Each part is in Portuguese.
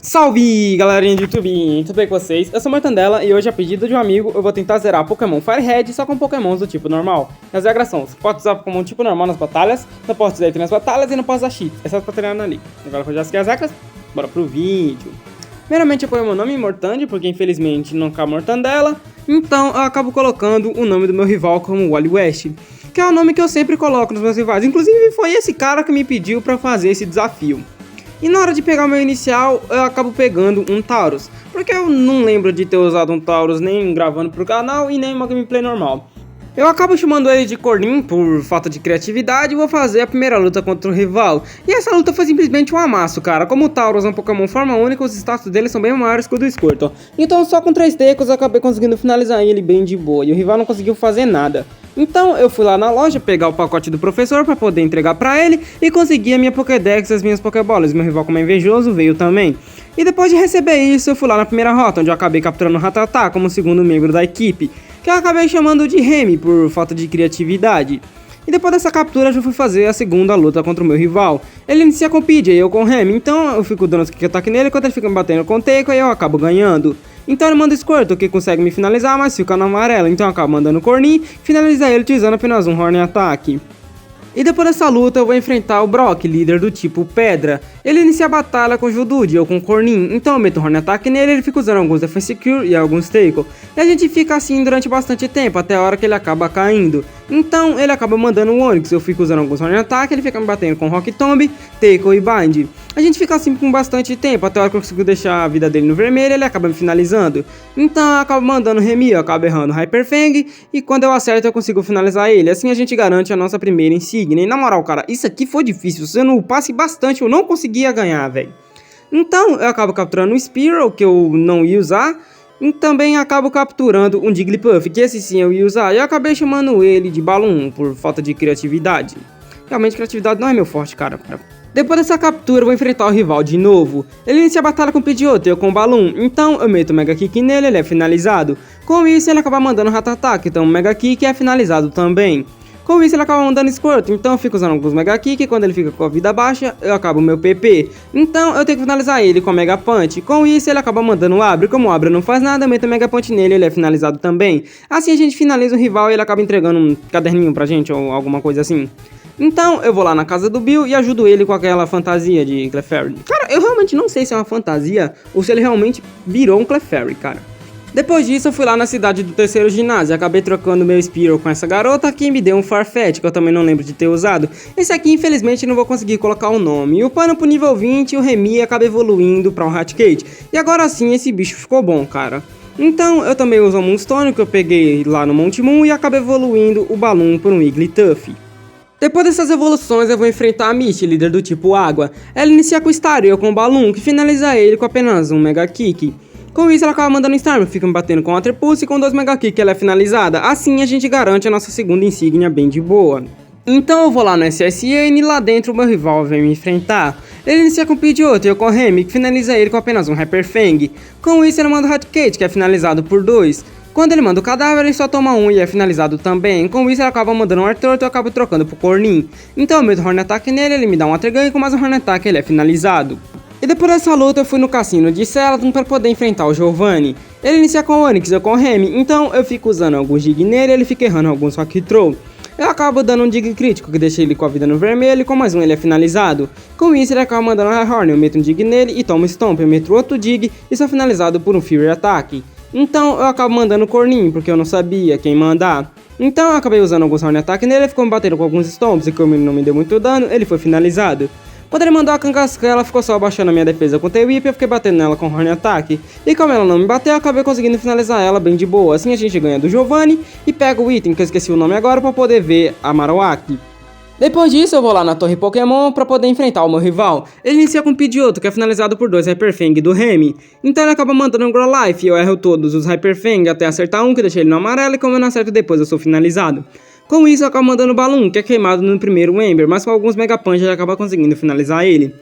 Salve, galerinha do YouTube, tudo bem com vocês? Eu sou o Mortandela e hoje, a pedido de um amigo, eu vou tentar zerar Pokémon Firehead só com Pokémons do tipo normal. As regras são, você pode usar Pokémon tipo normal nas batalhas, não pode usar ele nas batalhas e não pode usar cheat, exceto pra treinar na liga. Agora que eu já sei as regras, bora pro vídeo. Primeiramente eu ponho meu nome Mortande, porque infelizmente não cabe Mortandela, então eu acabo colocando o nome do meu rival como Wally West, que é o nome que eu sempre coloco nos meus rivais. Inclusive foi esse cara que me pediu pra fazer esse desafio. E na hora de pegar o meu inicial, eu acabo pegando um Tauros, porque eu não lembro de ter usado um Tauros nem gravando pro canal e nem uma gameplay normal. Eu acabo chamando ele de Cornin por falta de criatividade e vou fazer a primeira luta contra o rival. E essa luta foi simplesmente um amasso, cara. Como o Tauros é um Pokémon forma única, os status dele são bem maiores que o do Squirtle. Então só com 3 tecos eu acabei conseguindo finalizar ele bem de boa e o rival não conseguiu fazer nada. Então eu fui lá na loja pegar o pacote do professor para poder entregar para ele e conseguir a minha Pokédex e as minhas Pokébolas. Meu rival, como é invejoso, veio também. E depois de receber isso, eu fui lá na primeira rota, onde eu acabei capturando o Rattata como segundo membro da equipe, que eu acabei chamando de Remy por falta de criatividade. E depois dessa captura eu já fui fazer a segunda luta contra o meu rival. Ele inicia com o Pidgey e eu com o Remy, então eu fico dando kick ataque nele enquanto ele fica me batendo com o Teco e eu acabo ganhando. Então ele manda o Squirtle, que consegue me finalizar, mas fica no amarelo, então eu acabo mandando o Cornin, finalizar ele utilizando apenas um Horn Attack. E depois dessa luta eu vou enfrentar o Brock, líder do tipo Pedra. Ele inicia a batalha com o Judude, eu com o Cornin, então eu meto o Horn Attack nele, ele fica usando alguns Defense Cure e alguns Tackle. E a gente fica assim durante bastante tempo, até a hora que ele acaba caindo. Então ele acaba mandando o Onix, eu fico usando alguns Horn Attack, ele fica me batendo com Rock Tomb, Tackle e Bind. A gente fica assim com bastante tempo, até a hora que eu consigo deixar a vida dele no vermelho, ele acaba me finalizando. Então eu acabo mandando Remy, eu acabo errando Hyper Fang, e quando eu acerto eu consigo finalizar ele. Assim a gente garante a nossa primeira insígnia. E na moral, cara, isso aqui foi difícil, se eu não passe bastante eu não conseguia ganhar, velho. Então eu acabo capturando um Spearow, que eu não ia usar, e também acabo capturando um Jigglypuff, que esse sim eu ia usar, e eu acabei chamando ele de Balloon, por falta de criatividade. Realmente criatividade não é meu forte, cara. Depois dessa captura eu vou enfrentar o rival de novo. Ele inicia a batalha com o Pidgeotto e eu com o Balloon, então eu meto o Mega Kick nele, ele é finalizado. Com isso ele acaba mandando Rattata, então o Mega Kick é finalizado também. Com isso ele acaba mandando Squirtle, então eu fico usando alguns Mega Kick e quando ele fica com a vida baixa, eu acabo o meu PP. Então eu tenho que finalizar ele com a Mega Punch. Com isso ele acaba mandando o Abra, como o Abra não faz nada, eu meto o Mega Punch nele, ele é finalizado também. Assim a gente finaliza o rival e ele acaba entregando um caderninho pra gente ou alguma coisa assim. Então eu vou lá na casa do Bill e ajudo ele com aquela fantasia de Clefairy. Cara, eu realmente não sei se é uma fantasia ou se ele realmente virou um Clefairy, cara. Depois disso eu fui lá na cidade do terceiro ginásio e acabei trocando meu Spearow com essa garota que me deu um Farfetch, que eu também não lembro de ter usado. Esse aqui infelizmente não vou conseguir colocar o nome. E upando pro nível 20 e o Remy acaba evoluindo pra um Raticate. E agora sim esse bicho ficou bom, cara. Então eu também uso o Moonstone que eu peguei lá no Monte Moon e acabei evoluindo o Balloon por um Wigglytuff. Depois dessas evoluções eu vou enfrentar a Misty, líder do tipo água. Ela inicia com o Star e eu com o Balloon, que finaliza ele com apenas um Mega Kick. Com isso ela acaba mandando Storm, fica me batendo com a Trepulse e com 2 Mega Kick ela é finalizada. Assim a gente garante a nossa segunda insígnia bem de boa. Então eu vou lá no SSN e lá dentro o meu rival vem me enfrentar. Ele inicia com o Pidgeotto e eu com o Remy, que finaliza ele com apenas um Hyper Fang. Com isso ele manda o Raticate, que é finalizado por 2. Quando ele manda o cadáver, ele só toma 1 e é finalizado também. Com isso ele acaba mandando um Arthur e eu acabo trocando pro Cornin. Então eu meto o Horn Attack nele, ele me dá um Watergun e com mais um Horn Attack ele é finalizado. E depois dessa luta eu fui no cassino de Celadon para poder enfrentar o Giovanni. Ele inicia com o Onix e eu com o Remy, então eu fico usando alguns Dig nele e ele fica errando alguns Rock Throw. Eu acabo dando um Dig crítico que deixa ele com a vida no vermelho e com mais um ele é finalizado. Com isso ele acaba mandando um Horn, eu meto um Dig nele e tomo Stomp, eu meto outro Dig e sou finalizado por um Fury Attack. Então eu acabo mandando o Cornin, porque eu não sabia quem mandar. Então eu acabei usando alguns Horn Attack nele, ele ficou me batendo com alguns Stomps e como ele não me deu muito dano, ele foi finalizado. Quando ele mandou a Kangaskhan, ela ficou só abaixando a minha defesa com o T-Whip e eu fiquei batendo nela com Horn Attack. E como ela não me bateu, eu acabei conseguindo finalizar ela bem de boa. Assim a gente ganha do Giovanni e pega o item, que eu esqueci o nome agora, pra poder ver a Marowak. Depois disso eu vou lá na torre Pokémon pra poder enfrentar o meu rival. Ele inicia com o Pidgeotto, que é finalizado por 2 Hyper Fang do Remy. Então ele acaba mandando um Growlithe e eu erro todos os Hyper Fang até acertar um, que deixa ele no amarelo, e como eu não acerto depois eu sou finalizado. Com isso eu acabo mandando o Balloon, que é queimado no primeiro Ember, mas com alguns Mega Punch ele acaba conseguindo finalizar ele.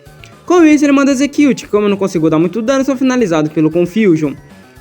Com isso ele manda Execute, que como eu não consigo dar muito dano, sou finalizado pelo Confusion.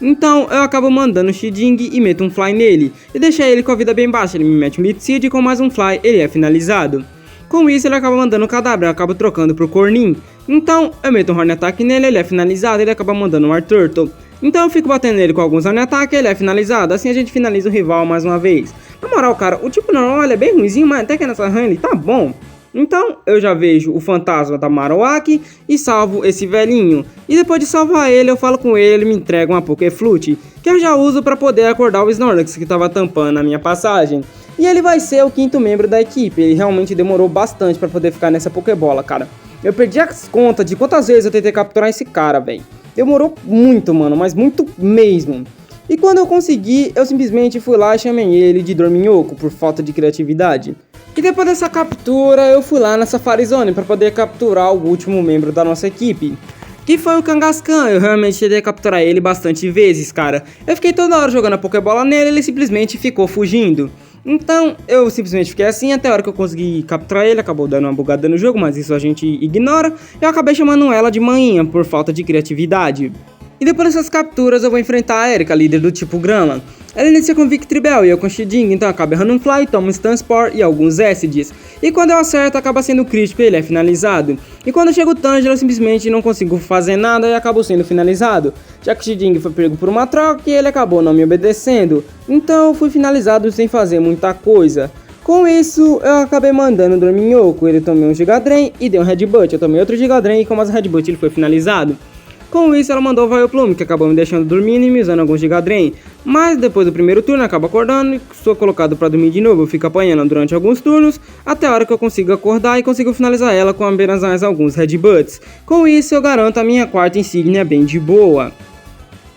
Então eu acabo mandando Sheding e meto um Fly nele, e deixa ele com a vida bem baixa, ele me mete um Lead Seed e com mais um Fly ele é finalizado. Com isso ele acaba mandando o Kadabra, eu acabo trocando pro Cornin. Então eu meto um Horn Attack nele, ele é finalizado, ele acaba mandando um War Turtle. Então eu fico batendo nele com alguns Horn Attack, ele é finalizado, assim a gente finaliza o rival mais uma vez. Na moral, cara, o tipo normal ele é bem ruimzinho, mas até que nessa run ele tá bom. Então eu já vejo o fantasma da Marowak e salvo esse velhinho. E depois de salvar ele, eu falo com ele, ele me entrega uma Pokéflute, que eu já uso para poder acordar o Snorlax que tava tampando a minha passagem. E ele vai ser o 5º membro da equipe, ele realmente demorou bastante para poder ficar nessa Pokébola, cara. Eu perdi as contas de quantas vezes eu tentei capturar esse cara, velho. Demorou muito, mano, mas muito mesmo. E quando eu consegui, eu simplesmente fui lá e chamei ele de Dorminhoco por falta de criatividade. E depois dessa captura, eu fui lá na Safari Zone para poder capturar o último membro da nossa equipe, que foi o Kangaskhan. Eu realmente tentei capturar ele bastante vezes, cara. Eu fiquei toda hora jogando a Pokébola nele, ele simplesmente ficou fugindo. Então, eu simplesmente fiquei assim até a hora que eu consegui capturar ele, acabou dando uma bugada no jogo, mas isso a gente ignora. Eu acabei chamando ela de manhinha por falta de criatividade. E depois dessas capturas eu vou enfrentar a Erika, líder do tipo Grama. Ela inicia com Victory Bell e eu com Sheding, então acaba errando um Fly, tomo um Stun Spore e alguns Acids. E quando eu acerto acaba sendo crítico e ele é finalizado. E quando chega o Tangela eu simplesmente não consigo fazer nada e acabo sendo finalizado. Já que Sheding foi pego por uma troca e ele acabou não me obedecendo. Então eu fui finalizado sem fazer muita coisa. Com isso, eu acabei mandando o Dorminhoco, ele tomou um Giga Drain e deu um Headbutt. Eu tomei outro Giga Drain e com mais um Headbutt ele foi finalizado. Com isso, ela mandou o Vileplume, que acabou me deixando dormindo e me usando alguns Giga Drain. Mas depois do primeiro turno, acaba acordando e sou colocado pra dormir de novo. Eu fico apanhando durante alguns turnos, até a hora que eu consigo acordar e consigo finalizar ela com apenas mais alguns Headbutts. Com isso, eu garanto a minha 4ª insígnia bem de boa.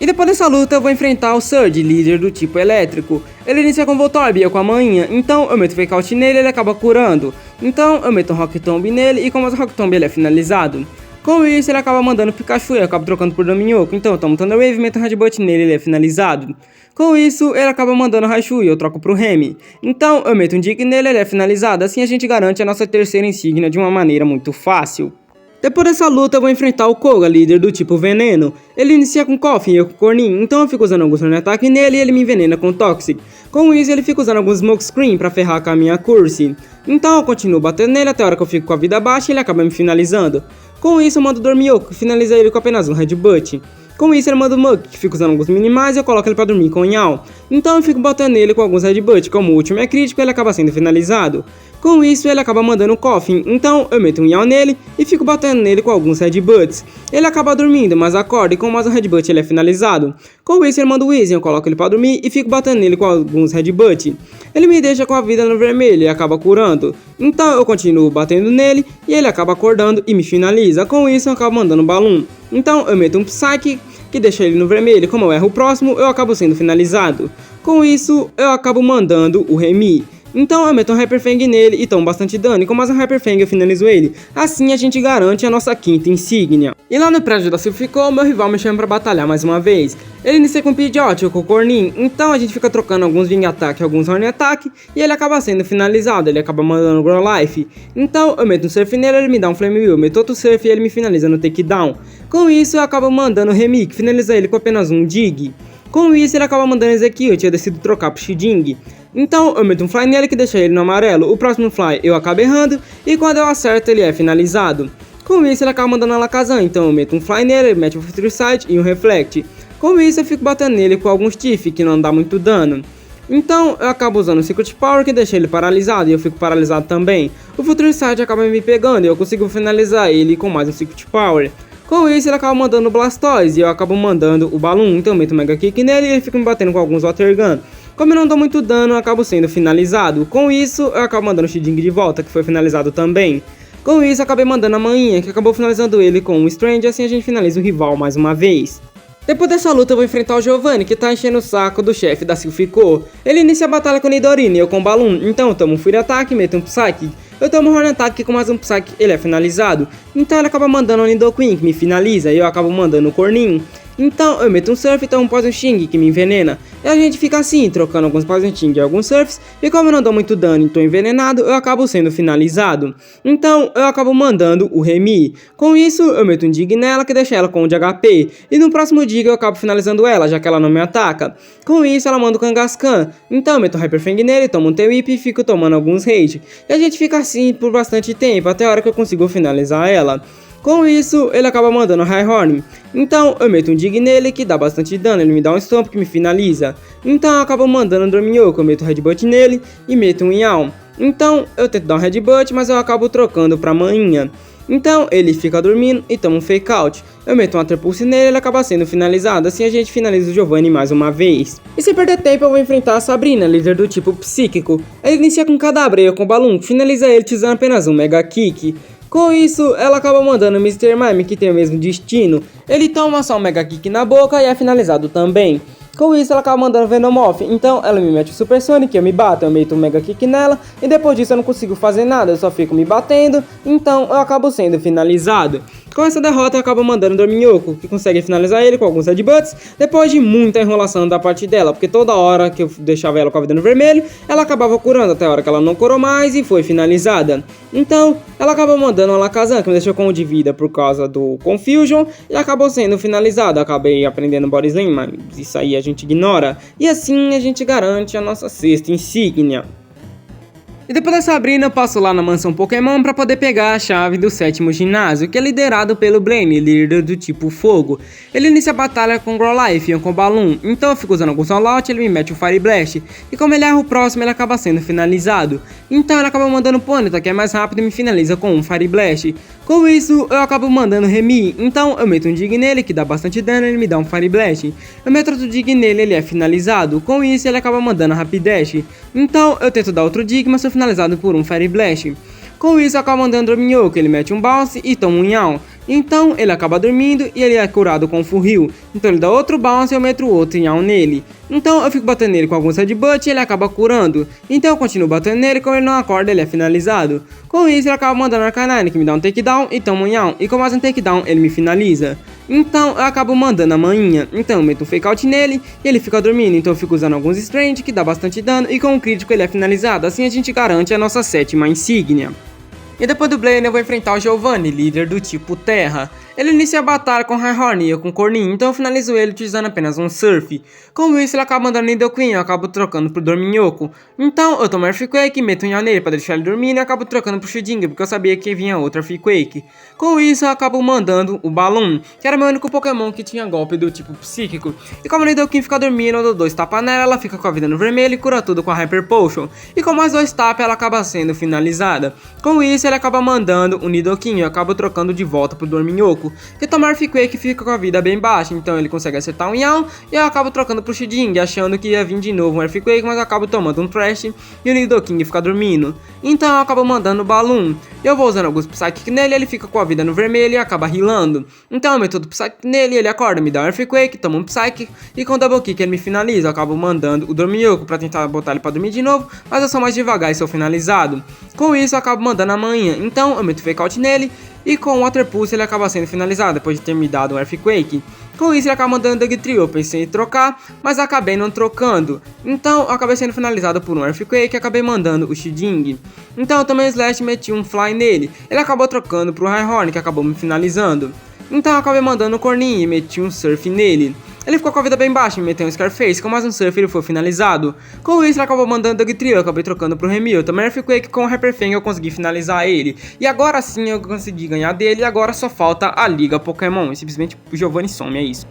E depois dessa luta, eu vou enfrentar o Surge, líder do tipo elétrico. Ele inicia com Voltorb e eu com a manhinha, então eu meto Fake Out nele e ele acaba curando. Então eu meto um Rock Tomb nele e com mais Rock Tomb ele é finalizado. Com isso, ele acaba mandando Pikachu e eu acabo trocando por Dorminhoco. Então eu tomo Thunder Wave, meto um Headbutt nele e ele é finalizado. Com isso, ele acaba mandando Raichu e eu troco pro Remy. Então eu meto um Dig nele e ele é finalizado. Assim a gente garante a nossa 3ª insígnia de uma maneira muito fácil. Depois dessa luta eu vou enfrentar o Koga, líder do tipo Veneno. Ele inicia com Coffin e eu com Cornin, então eu fico usando alguns Horn Attack nele e ele me envenena com Toxic. Com isso ele fica usando alguns Smoke Screen pra ferrar com a minha Curse. Então eu continuo batendo nele até a hora que eu fico com a vida baixa e ele acaba me finalizando. Com isso eu mando o Dorminhoco, que finaliza ele com apenas um Headbutt. Com isso ele manda o Muk, que fica usando alguns minimais e eu coloco ele pra dormir com o Nhau. Então eu fico batendo nele com alguns Headbutt, como o último é crítico ele acaba sendo finalizado. Com isso ele acaba mandando o Coffin, então eu meto um Nhau nele e fico batendo nele com alguns Headbutts. Ele acaba dormindo, mas acorda e com mais um Headbutt ele é finalizado. Com isso ele manda o Weezing, eu coloco ele pra dormir e fico batendo nele com alguns Headbutt. Ele me deixa com a vida no vermelho e acaba curando. Então eu continuo batendo nele e ele acaba acordando e me finaliza. Com isso eu acabo mandando um Balloon. Então eu meto um Psyche que deixa ele no vermelho. Como eu erro o próximo, eu acabo sendo finalizado. Com isso eu acabo mandando o Remy. Então eu meto um Hyper Fang nele e tomo bastante dano, e com mais um Hyper Fang eu finalizo ele. Assim a gente garante a nossa 5ª insígnia. E lá no prédio da Silphico, meu rival me chama pra batalhar mais uma vez. Ele inicia com Pidgeot, eu com o Cornin, então a gente fica trocando alguns Wing Attack e alguns Horn Attack, e ele acaba sendo finalizado, ele acaba mandando Grow Life. Então eu meto um Surf nele, ele me dá um Flame Wheel, eu meto outro Surf e ele me finaliza no Takedown. Com isso eu acabo mandando o Remy, que finaliza ele com apenas um Dig. Com isso ele acaba mandando Execute, eu decido trocar pro Sheding. Então eu meto um Fly nele que deixa ele no amarelo, o próximo Fly eu acabo errando e quando eu acerto ele é finalizado. Com isso ele acaba mandando Alakazam, então eu meto um Fly nele, ele mete um Future Sight e um Reflect. Com isso eu fico batendo nele com alguns Tiff que não dá muito dano. Então eu acabo usando o Secret Power que deixa ele paralisado e eu fico paralisado também. O Future Sight acaba me pegando e eu consigo finalizar ele com mais um Secret Power. Com isso ele acaba mandando o Blastoise e eu acabo mandando o Balloon, então eu meto um Mega Kick nele e ele fica me batendo com alguns Water Gun. Como eu não dou muito dano, eu acabo sendo finalizado. Com isso, eu acabo mandando o Sheding de volta, que foi finalizado também. Com isso, eu acabei mandando a manhinha, que acabou finalizando ele com um Strange, assim a gente finaliza o rival mais uma vez. Depois dessa luta, eu vou enfrentar o Giovanni, que tá enchendo o saco do chefe da Silphico. Ele inicia a batalha com o Nidorino e eu com o Balloon, então eu tomo um Fury Attack e meto um Psyche. Eu tomo um Horn Attack e com mais um Psyche ele é finalizado. Então ele acaba mandando o Nidoqueen, que me finaliza, e eu acabo mandando o Cornin. Então eu meto um Surf e tomo um Poison Sting que me envenena. E a gente fica assim, trocando alguns Poison Sting e alguns Surfs. E como eu não dou muito dano e tô envenenado, eu acabo sendo finalizado. Então eu acabo mandando o Remy. Com isso eu meto um Dig nela que deixa ela com 1 de HP. E no próximo Dig eu acabo finalizando ela, já que ela não me ataca. Com isso ela manda o Kangaskhan. Então eu meto um Hyper Fang nele, tomo um T-Whip e fico tomando alguns Rage. E a gente fica assim por bastante tempo, até a hora que eu consigo finalizar ela. Com isso, ele acaba mandando High Horn. Então, eu meto um Dig nele que dá bastante dano, ele me dá um Stomp que me finaliza. Então, eu acabo mandando um Dorminhoco, eu meto um Headbutt nele e meto um Yawn. Então, eu tento dar um Headbutt, mas eu acabo trocando pra Manhinha. Então, ele fica dormindo e toma um Fake Out. Eu meto um Water Pulse nele e ele acaba sendo finalizado, assim a gente finaliza o Giovanni mais uma vez. E sem perder tempo, eu vou enfrentar a Sabrina, líder do tipo Psíquico. Ela inicia com Kadabra e eu com Balloon, que finaliza ele utilizando apenas um Mega Kick. Com isso, ela acaba mandando o Mr. Mime, que tem o mesmo destino. Ele toma só um Mega Kick na boca e é finalizado também. Com isso, ela acaba mandando Venomoth, então ela me mete o Super Sonic, eu me bato, eu meto um Mega Kick nela, e depois disso eu não consigo fazer nada, eu só fico me batendo, então eu acabo sendo finalizado. Com essa derrota eu acabo mandando o Dorminhoco, que consegue finalizar ele com alguns headbutts, depois de muita enrolação da parte dela, porque toda hora que eu deixava ela com a vida no vermelho, ela acabava curando, até a hora que ela não curou mais e foi finalizada. Então, ela acaba mandando a Alakazam, que me deixou com 1 de vida por causa do Confusion, e acabou sendo finalizada. Acabei aprendendo Body Slam, mas isso aí a gente ignora. E assim a gente garante a nossa 6ª insígnia. E depois da Sabrina eu passo lá na mansão Pokémon para poder pegar a chave do 7º ginásio, que é liderado pelo Blaine, líder do tipo Fogo. Ele inicia a batalha com Growlithe e com Balloon, então eu fico usando alguns all-out, ele me mete o Fire Blast, e como ele erra o próximo ele acaba sendo finalizado. Então ele acaba mandando o Ponyta, que é mais rápido, e me finaliza com um Fire Blast. Com isso eu acabo mandando Remy, então eu meto um Dig nele que dá bastante dano e ele me dá um Fire Blast. Eu meto outro Dig nele, ele é finalizado, com isso ele acaba mandando Rapidash. Então eu tento dar outro Dig, mas sou finalizado por um Fire Blast. Com isso eu acabo mandando o Dorminhoco, ele mete um Bounce e toma um Yawn. Então ele acaba dormindo e ele é curado com o Furril. Então ele dá outro Bounce e eu meto outro Yawn nele. Então eu fico batendo nele com alguns Headbutt e ele acaba curando. Então eu continuo batendo nele, como ele não acorda ele é finalizado. Com isso ele acaba mandando Arcanine, que me dá um Takedown e toma um Yawn. E com mais um Takedown ele me finaliza. Então eu acabo mandando a Manhinha. Então eu meto um Fake Out nele e ele fica dormindo. Então eu fico usando alguns Strange que dá bastante dano e com o crítico ele é finalizado. Assim a gente garante a nossa 7ª insígnia. E depois do Blaine eu vou enfrentar o Giovanni, líder do tipo Terra. Ele inicia a batalha com High Horn e eu com Corninho, então eu finalizo ele utilizando apenas um Surf. Com isso ele acaba mandando Nidoqueen e eu acabo trocando pro Dorminhoco. Então eu tomo Earthquake, meto um Yawn nele pra deixar ele dormindo e acabo trocando pro Shedinga, porque eu sabia que vinha outra Earthquake. Com isso eu acabo mandando o Balloon, que era meu único Pokémon que tinha golpe do tipo Psíquico. E como a Nidoqueen fica dormindo, eu dou 2 tapas nela, ela fica com a vida no vermelho e cura tudo com a Hyper Potion. E com mais 2 tapas ela acaba sendo finalizada. Com isso ele acaba mandando o Nidoqueen e eu acabo trocando de volta pro Dorminhoco, que toma Earthquake fica com a vida bem baixa, então ele consegue acertar um Yawn e eu acabo trocando pro Shedinga, achando que ia vir de novo um Earthquake, mas eu acabo tomando um Thrash e o Nidoking fica dormindo. Então eu acabo mandando o Balloon. Eu vou usando alguns Psychic nele, ele fica com a vida no vermelho e acaba healando. Então eu meto o Psychic nele, ele acorda, me dá um Earthquake, toma um Psychic e com o Double Kick ele me finaliza. Eu acabo mandando o Dorminhoco pra tentar botar ele pra dormir de novo, mas eu sou mais devagar e sou finalizado. Com isso eu acabo mandando a Manhinha, então eu meto Fake Out nele e com o Water Pulse ele acaba sendo finalizado depois de ter me dado um Earthquake. Com isso ele acaba mandando Dugtrio, eu pensei em trocar, mas acabei não trocando. Então eu acabei sendo finalizado por um Earthquake e acabei mandando o Shedinga. Então eu também Slash meti um Fly nele, ele acabou trocando pro High Horn que acabou me finalizando. Então eu acabei mandando o Corninho e meti um Surf nele. Ele ficou com a vida bem baixa, me meteu um Scarface, com mais um Surf ele foi finalizado. Com isso ele acabou mandando Dugtrio, eu acabei trocando pro Remy, eu também Earthquake com o Hyper Fang eu consegui finalizar ele. E agora sim eu consegui ganhar dele e agora só falta a Liga Pokémon, e simplesmente o Giovanni some, é isso.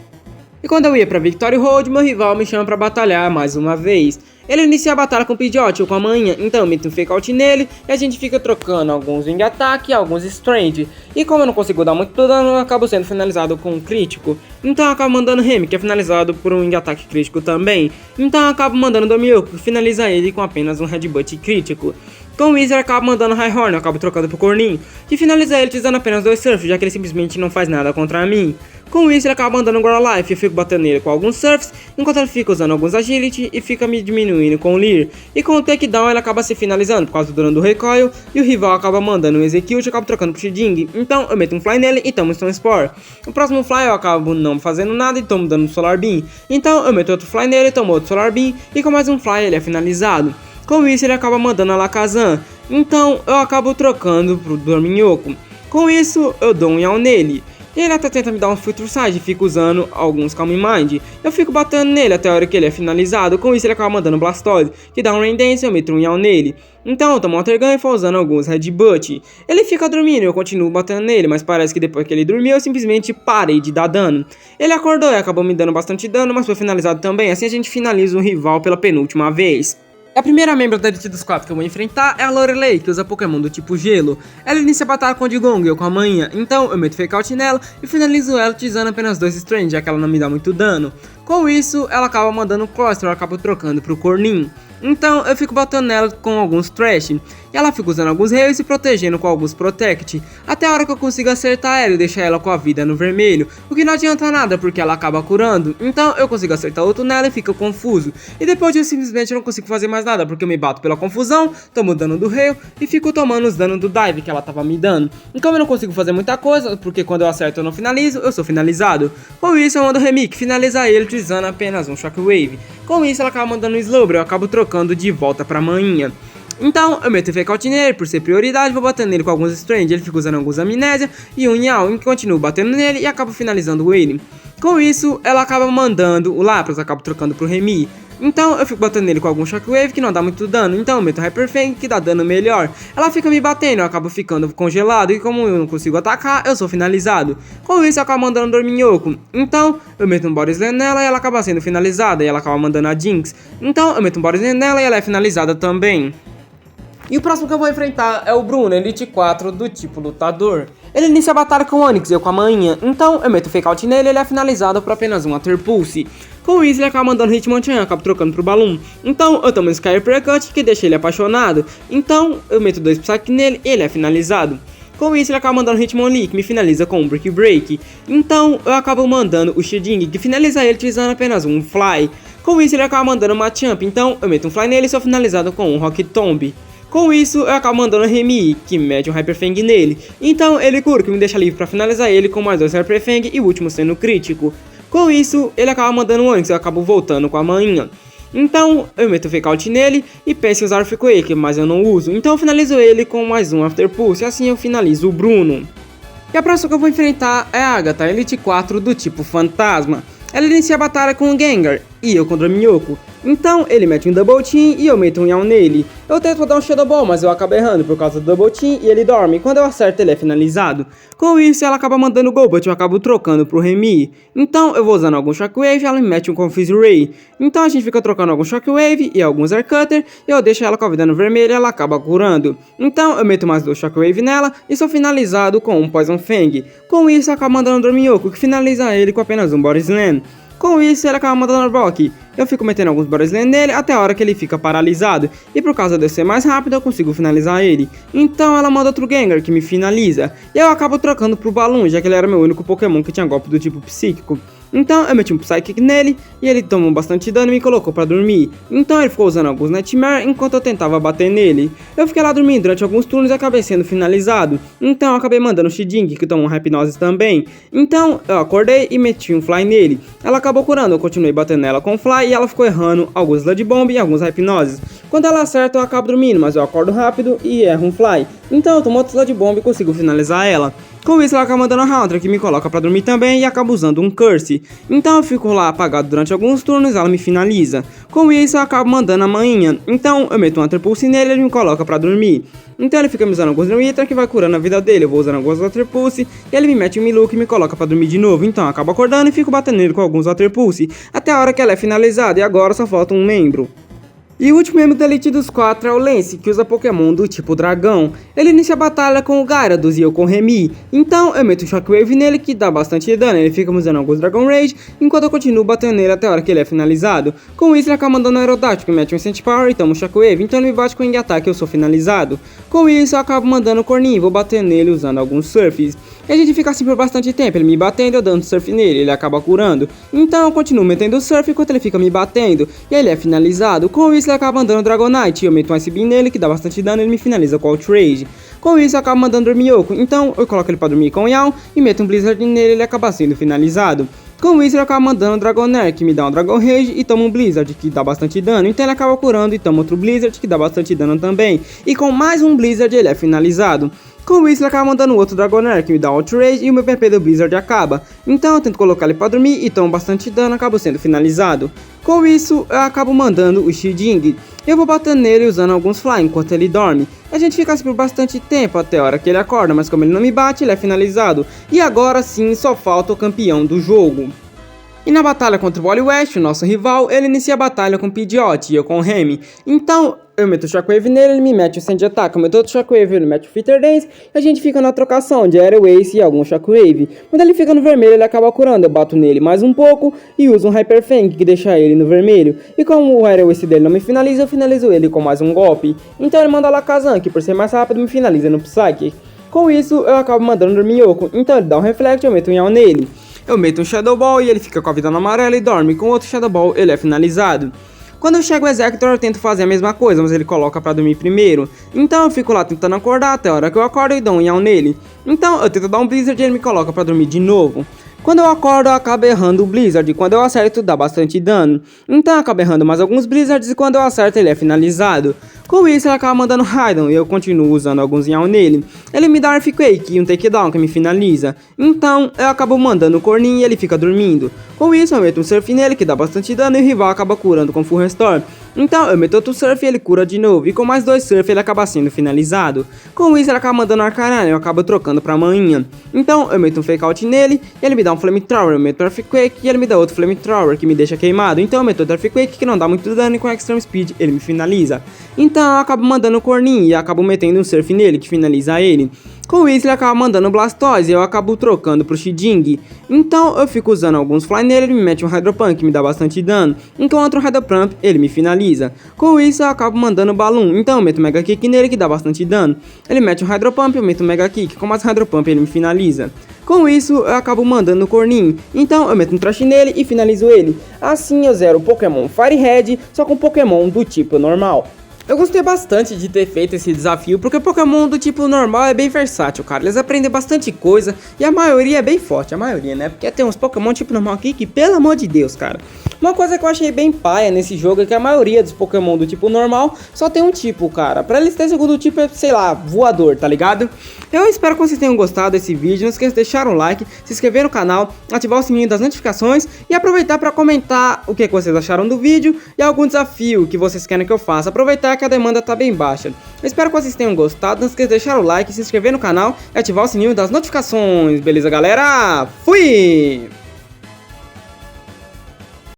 E quando eu ia pra Victory Road, meu rival me chama pra batalhar mais uma vez. Ele inicia a batalha com o Pidgeot ou com a Manhinha, então eu meto um Fake Out nele e a gente fica trocando alguns Wing Attack e alguns Strange. E como eu não consigo dar muito dano, eu acabo sendo finalizado com um crítico. Então eu acabo mandando Remy, que é finalizado por um Wing Attack crítico também. Então eu acabo mandando Dorminhoco, que finaliza ele com apenas um Headbutt crítico. Com o Weezer eu acabo mandando High Horn, eu acabo trocando pro Corninho, que finaliza ele utilizando apenas 2 Surf, já que ele simplesmente não faz nada contra mim. Com isso ele acaba mandando um Grow Life, eu fico batendo nele com alguns Surfs, enquanto ele fica usando alguns Agility e fica me diminuindo com o Leer. E com o Takedown ele acaba se finalizando por causa do dano do Recoil, e o rival acaba mandando um Execute e acaba trocando pro Shiding. Então eu meto um Fly nele e tomo um Stone Spore. O próximo Fly eu acabo não fazendo nada e tomo dano no Solar Beam. Então eu meto outro Fly nele e tomo outro Solar Beam, e com mais um Fly ele é finalizado. Com isso ele acaba mandando a Alakazam, então eu acabo trocando pro Dorminhoco. Com isso eu dou um Yaw nele. Ele até tenta me dar um Future Sight e fica usando alguns Calm Mind. Eu fico batendo nele até a hora que ele é finalizado. Com isso ele acaba mandando Blastoise, que dá um Rain Dance e eu meto um Yaw nele. Então eu tomo Water Gun e vou usando alguns Headbutt. Ele fica dormindo e eu continuo batendo nele, mas parece que depois que ele dormiu eu simplesmente parei de dar dano. Ele acordou e acabou me dando bastante dano, mas foi finalizado também. Assim a gente finaliza o rival pela penúltima vez. A primeira membro da Elite dos 4 que eu vou enfrentar é a Lorelei, que usa Pokémon do tipo Gelo. Ela inicia a batalha com o Digong e eu com a manhã, então eu meto Fake Out nela e finalizo ela utilizando apenas 2 Strange, já que ela não me dá muito dano. Com isso, ela acaba mandando o Cloyster, eu acabo trocando pro Cornin. Então eu fico batendo nela com alguns Trash, e ela fica usando alguns Rails e se protegendo com alguns Protect, até a hora que eu consigo acertar ela e deixar ela com a vida no vermelho, o que não adianta nada porque ela acaba curando. Então eu consigo acertar outro nela e fica confuso, e depois eu simplesmente não consigo fazer mais nada porque eu me bato pela confusão, tomo dano do Rail e fico tomando os danos do Dive que ela tava me dando. Então eu não consigo fazer muita coisa, porque quando eu acerto eu não finalizo, eu sou finalizado. Com isso eu mando o Remick finalizar ele utilizando apenas um Shockwave. Com isso ela acaba mandando um Slowbro, eu acabo trocando de volta pra manhã. Então eu meto Fake Out nele por ser prioridade, vou batendo nele com alguns Strange, ele fica usando alguns Amnésia e um Yaw, e continuo batendo nele e acabo finalizando ele. Com isso ela acaba mandando o Lapras, eu acabo trocando pro Remy. Então eu fico batendo nele com algum Shockwave que não dá muito dano, então eu meto Hyper Fang que dá dano melhor. Ela fica me batendo, eu acabo ficando congelado e como eu não consigo atacar, eu sou finalizado. Com isso eu acabo mandando um Dorminhoco, então eu meto um Body Slam nela e ela acaba sendo finalizada, e ela acaba mandando a Jinx. Então eu meto um Body Slam nela e ela é finalizada também. E o próximo que eu vou enfrentar é o Bruno, Elite 4 do tipo lutador. Ele inicia a batalha com o Onix e eu com a manhã, então eu meto Fake Out nele e ele é finalizado por apenas um Water Pulse. Com isso ele acaba mandando Hitmonchan e eu acabo trocando pro Balloon. Então eu tomo um Sky Uppercut que deixa ele apaixonado, então eu meto 2 Psyche nele e ele é finalizado. Com isso ele acaba mandando Hitmonlee que me finaliza com um Brick Break. Então eu acabo mandando o Shiding que finaliza ele utilizando apenas um Fly. Com isso ele acaba mandando uma Champ, então eu meto um Fly nele e sou finalizado com um Rocket Tomb. Com isso, eu acabo mandando o Remy, que mete um Hyper Fang nele. Então ele cura, que me deixa livre pra finalizar ele com mais 2 Hyper Fang e o último sendo crítico. Com isso, ele acaba mandando o Onix, eu acabo voltando com a manhã. Então eu meto Fake Out nele e penso em usar o Earthquake, mas eu não uso. Então eu finalizo ele com mais um After Pulse e assim eu finalizo o Bruno. E a próxima que eu vou enfrentar é a Agatha, Elite 4 do tipo Fantasma. Ela inicia a batalha com o Gengar e eu com o Dorminhoco. Então ele mete um Double Team e eu meto um Yaw nele. Eu tento dar um Shadow Ball, mas eu acabo errando por causa do Double Team e ele dorme. Quando eu acerto ele é finalizado. Com isso ela acaba mandando o Golbat e eu acabo trocando pro Remy. Então eu vou usando algum Shockwave e ela me mete um Confuse Ray. Então a gente fica trocando algum Shockwave e alguns Air Cutter e eu deixo ela com a vida no vermelho e ela acaba curando. Então eu meto mais 2 Shockwave nela e sou finalizado com um Poison Fang. Com isso eu acabo mandando o Dorminhoco que finaliza ele com apenas um Body Slam. Com isso ele acaba mandando o Brock. Eu fico metendo alguns Body Slam nele até a hora que ele fica paralisado. E por causa de eu ser mais rápido eu consigo finalizar ele. Então ela manda outro Gengar que me finaliza. E eu acabo trocando pro Balloon, já que ele era meu único Pokémon que tinha golpe do tipo psíquico. Então eu meti um Psychic nele e ele tomou bastante dano e me colocou pra dormir. Então ele ficou usando alguns Nightmare enquanto eu tentava bater nele. Eu fiquei lá dormindo durante alguns turnos e acabei sendo finalizado. Então eu acabei mandando o Shiding que tomou um Hypnose também. Então eu acordei e meti um Fly nele. Ela acabou curando, eu continuei batendo nela com Fly e ela ficou errando alguns Sludge Bomb e alguns Hypnoses. Quando ela acerta eu acabo dormindo, mas eu acordo rápido e erro um Fly. Então eu tomo outro Sludge Bomb e consigo finalizar ela. Com isso ela acaba mandando a Haunter que me coloca pra dormir também e acaba usando um Curse. Então eu fico lá apagado durante alguns turnos e ela me finaliza. Com isso eu acabo mandando a manhã. Então eu meto um Water Pulse nele e ele me coloca pra dormir. Então ele fica me usando alguns Newita que vai curando a vida dele. Eu vou usando alguns Water Pulse e ele me mete um Milu que me coloca pra dormir de novo. Então eu acabo acordando e fico batendo nele com alguns Water Pulse até a hora que ela é finalizada e agora só falta um membro. E o último membro da elite dos 4 é o Lance, que usa Pokémon do tipo dragão. Ele inicia a batalha com o Gyarados e eu com o Remy. Então eu meto um Shockwave nele que dá bastante dano, ele fica usando alguns Dragon Rage, enquanto eu continuo batendo nele até a hora que ele é finalizado. Com isso ele acaba mandando um Aerodactyl que mete um Instant Power e toma um Shockwave, então ele me bate com o Wing Attack e eu sou finalizado. Com isso eu acabo mandando o Corninho e vou bater nele usando alguns Surfs. E a gente fica assim por bastante tempo, ele me batendo, eu dando surf nele, ele acaba curando. Então eu continuo metendo surf enquanto ele fica me batendo, e ele é finalizado. Com isso ele acaba mandando Dragonite, eu meto um Ice Beam nele que dá bastante dano e ele me finaliza com Outrage. Com isso eu acabo mandando Dormioco, então eu coloco ele pra dormir com o Yawn e meto um Blizzard nele e ele acaba sendo finalizado. Com isso ele acaba mandando um Dragonair que me dá um Dragon Rage e toma um Blizzard que dá bastante dano, então ele acaba curando e toma outro Blizzard que dá bastante dano também. E com mais um Blizzard ele é finalizado. Com isso ele acaba mandando outro Dragonair que me dá Outrage e o meu PP do Blizzard acaba. Então eu tento colocar ele pra dormir e tomo bastante dano e acabo sendo finalizado. Com isso eu acabo mandando o Shielding. Eu vou batendo nele usando alguns Fly enquanto ele dorme. A gente fica assim por bastante tempo até a hora que ele acorda, mas como ele não me bate, ele é finalizado. E agora sim só falta o campeão do jogo. E na batalha contra o Wally West, o nosso rival, ele inicia a batalha com o Pidgeot e eu com o Remy. Então eu meto o Shockwave nele, ele me mete o Sand Attack, eu meto outro Shockwave, ele mete o Fitter Dance, e a gente fica na trocação de Aerial Ace e algum Shockwave. Quando ele fica no vermelho, ele acaba curando, eu bato nele mais um pouco e uso um Hyper Fang que deixa ele no vermelho. E como o Aerial Ace dele não me finaliza, eu finalizo ele com mais um golpe. Então ele manda Alakazam, que por ser mais rápido me finaliza no Psychic. Com isso eu acabo mandando Dormioco, então ele dá um Reflect, eu meto um Yawn nele. Eu meto um Shadow Ball e ele fica com a vida na amarela e dorme. Com outro Shadow Ball ele é finalizado. Quando eu chego o Executor eu tento fazer a mesma coisa, mas ele coloca pra dormir primeiro. Então eu fico lá tentando acordar até a hora que eu acordo e dou um Yawn nele. Então eu tento dar um Blizzard e ele me coloca pra dormir de novo. Quando eu acordo eu acabo errando o Blizzard e quando eu acerto dá bastante dano. Então eu acabo errando mais alguns Blizzards e quando eu acerto ele é finalizado. Com isso ele acaba mandando Raidon e eu continuo usando alguns Yawn nele. Ele me dá Earthquake e um Takedown que me finaliza. Então eu acabo mandando o Corninho e ele fica dormindo. Com isso eu meto um Surf nele que dá bastante dano e o rival acaba curando com Full Restore. Então eu meto outro Surf e ele cura de novo, e com mais dois Surf ele acaba sendo finalizado. Com isso ele acaba mandando Arcanine e eu acabo trocando pra manhã. Então eu meto um Fake Out nele, e ele me dá um Flamethrower, eu meto Earthquake e ele me dá outro Flamethrower que me deixa queimado. Então eu meto outro Earthquake que não dá muito dano e com Extreme Speed ele me finaliza. Então eu acabo mandando o Corninho e acabo metendo um Surf nele que finaliza ele. Com isso ele acaba mandando Blastoise e eu acabo trocando pro Shiding. Então eu fico usando alguns Fly nele, ele me mete um Hydro Pump que me dá bastante dano, enquanto o Hydro Pump ele me finaliza. Com isso eu acabo mandando Balloon, então eu meto um Mega Kick nele que dá bastante dano. Ele mete um Hydro Pump, eu meto um Mega Kick, com mais Hydro Pump ele me finaliza. Com isso eu acabo mandando o Corninho, então eu meto um Trash nele e finalizo ele. Assim eu zero o Pokémon Fire Red, só com Pokémon do tipo normal. Eu gostei bastante de ter feito esse desafio, porque o Pokémon do tipo normal é bem versátil, cara. Eles aprendem bastante coisa e a maioria é bem forte, a maioria, né? Porque tem uns Pokémon tipo normal aqui que, pelo amor de Deus, cara. Uma coisa que eu achei bem paia nesse jogo é que a maioria dos Pokémon do tipo normal só tem um tipo, cara. Pra eles terem segundo tipo é, sei lá, voador, tá ligado? Eu espero que vocês tenham gostado desse vídeo. Não esqueça de deixar um like, se inscrever no canal, ativar o sininho das notificações e aproveitar pra comentar o que vocês acharam do vídeo e algum desafio que vocês querem que eu faça. Aproveitar que a demanda tá bem baixa. Eu espero que vocês tenham gostado. Não esqueça de deixar o like, se inscrever no canal e ativar o sininho das notificações. Beleza, galera? Fui!